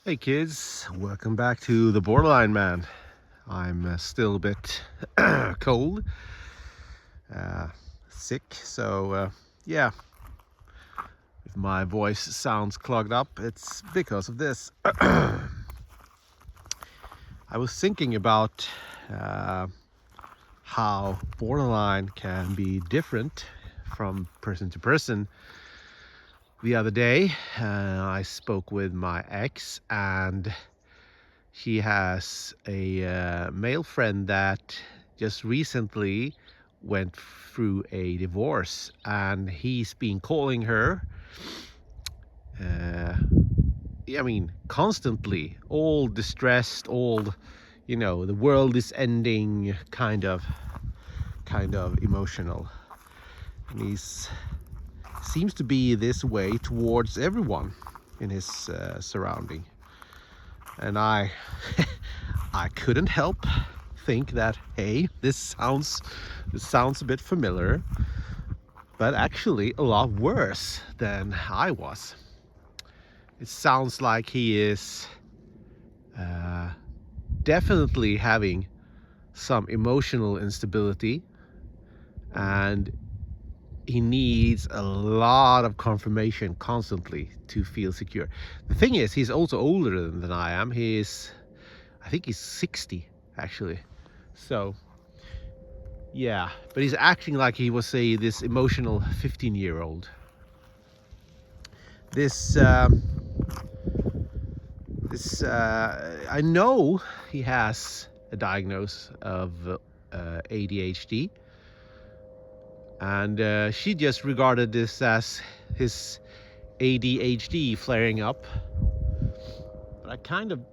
Hey kids, welcome back to the Borderline Man. I'm still a bit cold, uh, sick, so yeah, if my voice sounds clogged up, it's because of this. I was thinking about uh, how borderline can be different from person to person. The other day, I spoke with my ex, and she has a male friend that just recently went through a divorce, and he's been calling her, uh, I mean, constantly, all distressed, all, the world is ending, kind of emotional. And he's seems to be this way towards everyone in his surrounding. And I couldn't help think that, hey, this sounds a bit familiar, but actually a lot worse than I was. It sounds like he is uh, definitely having some emotional instability, and he needs a lot of confirmation constantly to feel secure. The thing is, he's also older than I am. I think he's 60 actually. So yeah, but he's acting like he was this emotional 15-year-old. This I know he has a diagnosis of ADHD, and she just regarded this as his ADHD flaring up. But I kind of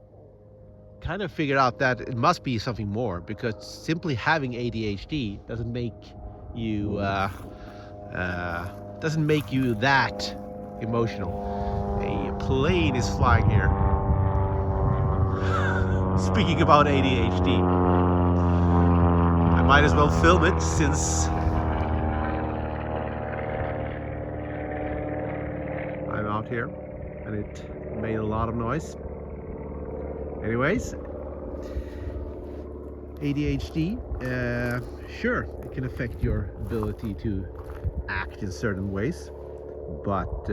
figured out that it must be something more, because simply having ADHD doesn't make you that emotional. A plane is flying here. Speaking about ADHD, I might as well film it since I'm out here and it made a lot of noise. Anyways, ADHD, sure, it can affect your ability to act in certain ways, but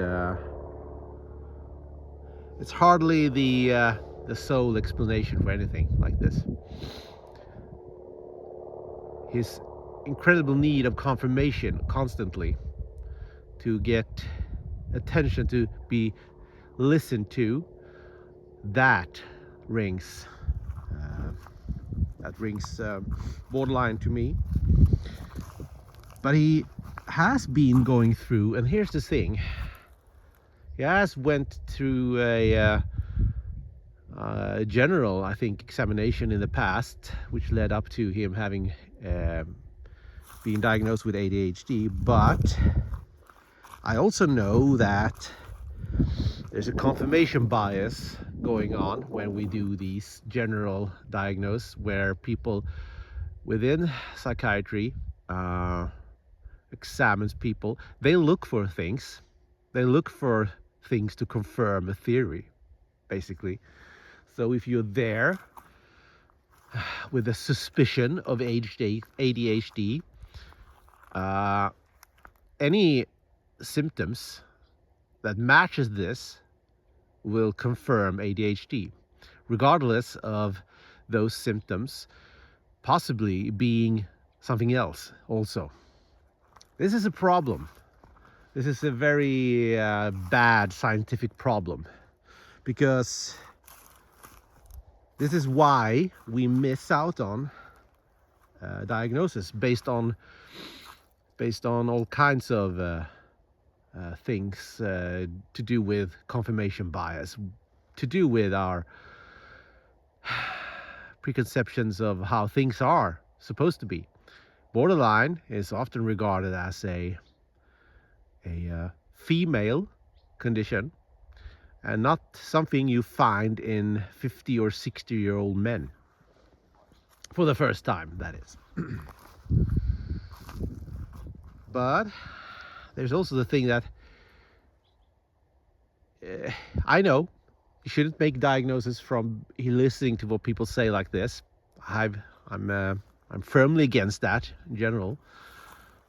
it's hardly the sole explanation for anything like this. His incredible need of confirmation constantly, to get attention, to be listened to, that rings borderline to me. But he has been going through, and here's the thing, he has went through a general, I think, examination in the past, which led up to him having being diagnosed with ADHD. But I also know that there's a confirmation bias going on when we do these general diagnoses, where people within psychiatry examines people. They look for things. They look for things to confirm a theory, basically. So if you're there with a suspicion of ADHD, any symptoms that matches this will confirm ADHD, regardless of those symptoms possibly being something else also. This is a problem. This is a very bad scientific problem, because this is why we miss out on diagnosis based on all kinds of things to do with confirmation bias, to do with our preconceptions of how things are supposed to be. Borderline is often regarded as a female condition, and not something you find in 50 or 60-year-old men, for the first time, that is. But there's also the thing that I know you shouldn't make diagnosis from listening to what people say like this. I'm firmly against that in general.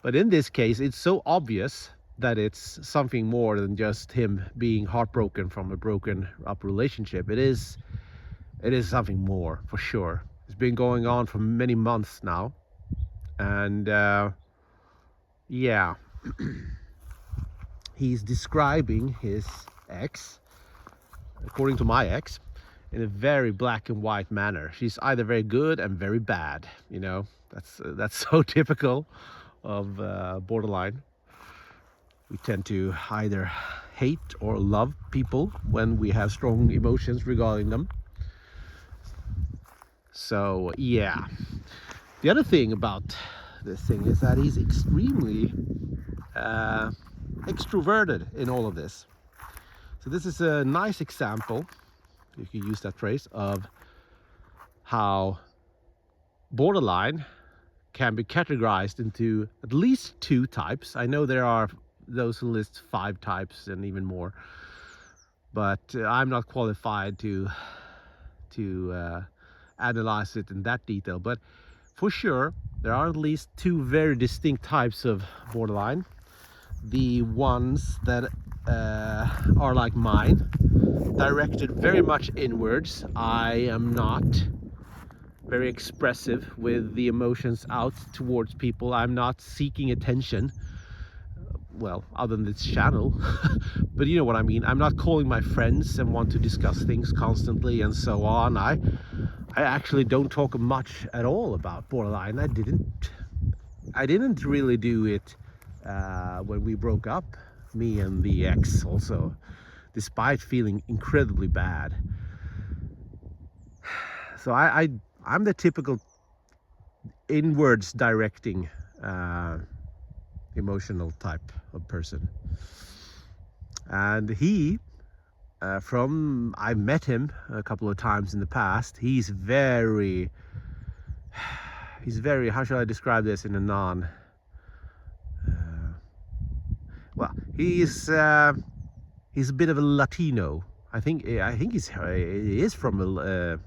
But in this case, it's so obvious that it's something more than just him being heartbroken from a broken up relationship. It is something more, for sure. It's been going on for many months now. And yeah, he's describing his ex, according to my ex, in a very black and white manner. She's either very good and very bad. You know, that's so typical of borderline. We tend to either hate or love people when we have strong emotions regarding them. So yeah, the other thing about this thing is that he's extremely extroverted in all of this. So this is a nice example, if you use that phrase, of how borderline can be categorized into at least 2 types. I know there are those who list 5 types and even more, but I'm not qualified to analyze it in that detail. But for sure, there are at least 2 very distinct types of borderline. The ones that are like mine, directed very much inwards. I am not very expressive with the emotions out towards people. I'm not seeking attention, well, other than this channel. But you know what I mean. I'm not calling my friends and want to discuss things constantly and so on. I actually don't talk much at all about borderline. I didn't really do it when we broke up, me and the ex also, despite feeling incredibly bad. So I'm the typical inwards directing emotional type of person. And he, I've met him a couple of times in the past. He's very, how shall I describe this in a well, he's a bit of a Latino. I think he is from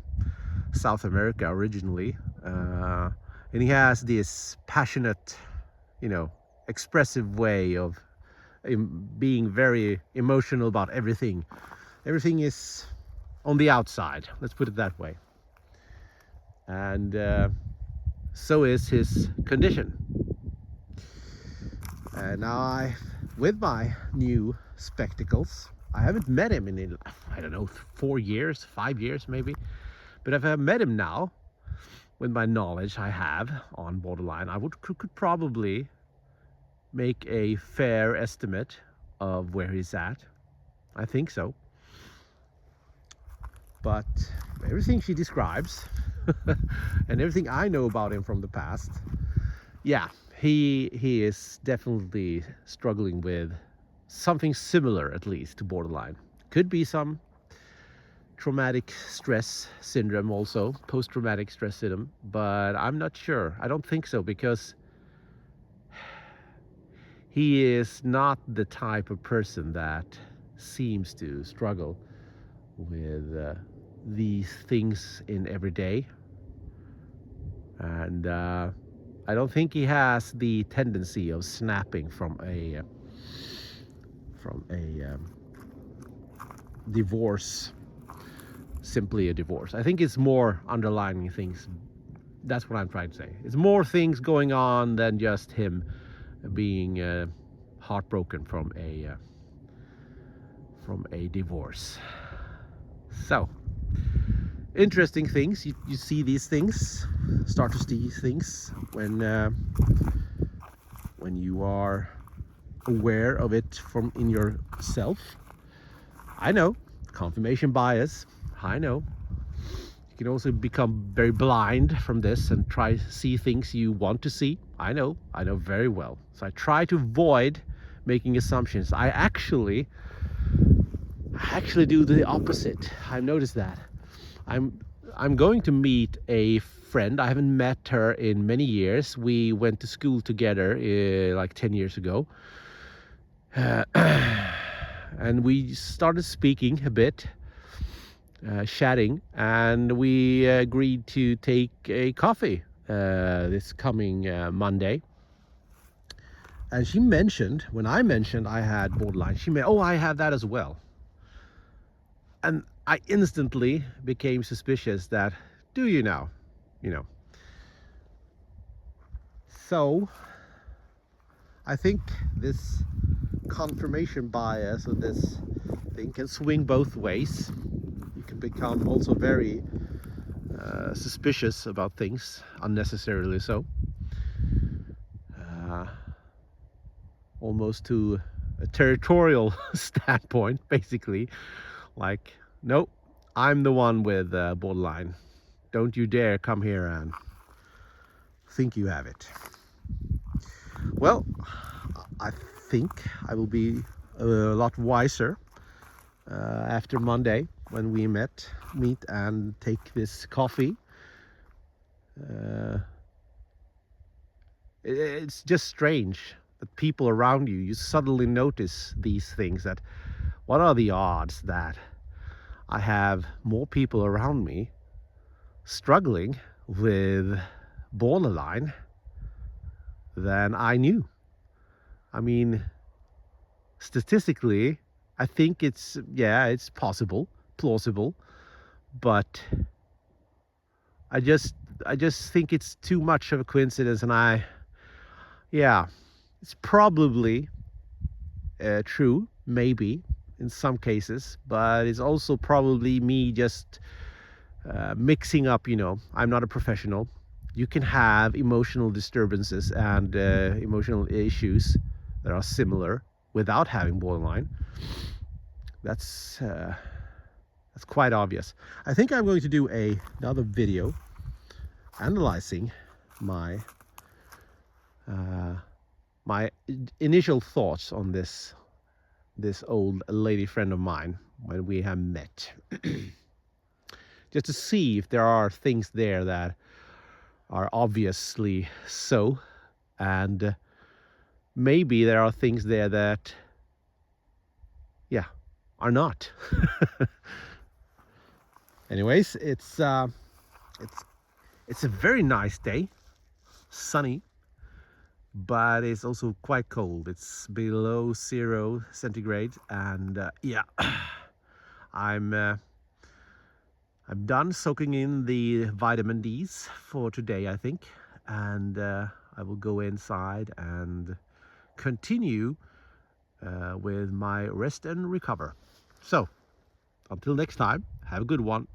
South America originally, and he has this passionate, you know, expressive way of being very emotional about everything. Everything is on the outside, let's put it that way. And so is his condition. And now with my new spectacles, I haven't met him in, I don't know, 4 years, 5 years maybe. But if I met him now, with my knowledge I have on borderline, I could probably make a fair estimate of where he's at. I think so. But everything she describes and everything I know about him from the past, yeah, he is definitely struggling with something similar, at least, to borderline. Could be some traumatic stress syndrome also, post-traumatic stress syndrome, but I'm not sure. I don't think so, because he is not the type of person that seems to struggle with these things in every day. And I don't think he has the tendency of snapping from a divorce, simply a divorce. I think it's more underlying things. That's what I'm trying to say. It's more things going on than just him being heartbroken from a divorce. So interesting things. You see these things, start to see things when you are aware of it from in yourself. I know, confirmation bias. I know. You can also become very blind from this and try to see things you want to see. I know very well. So I try to avoid making assumptions. I actually do the opposite. I've noticed that. I'm going to meet a friend. I haven't met her in many years. We went to school together like 10 years ago. And we started speaking a bit. chatting, and we agreed to take a coffee this coming Monday. And she mentioned, when I mentioned I had borderline, she oh, I have that as well. And I instantly became suspicious that, do you now? You know. So I think this confirmation bias, or this thing, can swing both ways. You can become also very suspicious about things, unnecessarily so. Almost to a territorial standpoint, basically. Like, nope, I'm the one with borderline. Don't you dare come here and think you have it. Well, I think I will be a lot wiser after Monday when we meet and take this coffee. It's just strange that people around you suddenly notice these things, that what are the odds that I have more people around me struggling with borderline than I knew. I mean, statistically, I think it's possible, plausible, but I just think it's too much of a coincidence, and it's probably true, maybe in some cases, but it's also probably me just mixing up. I'm not a professional. You can have emotional disturbances and emotional issues that are similar without having borderline. That's quite obvious. I think I'm going to do another video analyzing my my initial thoughts on this old lady friend of mine when we have met. Just to see if there are things there that are obviously so, and maybe there are things there that are not. Anyways, it's a very nice day, sunny, but it's also quite cold. It's below 0 centigrade, and I'm done soaking in the vitamin D's for today, I think, and I will go inside and continue with my rest and recover. So until next time, have a good one.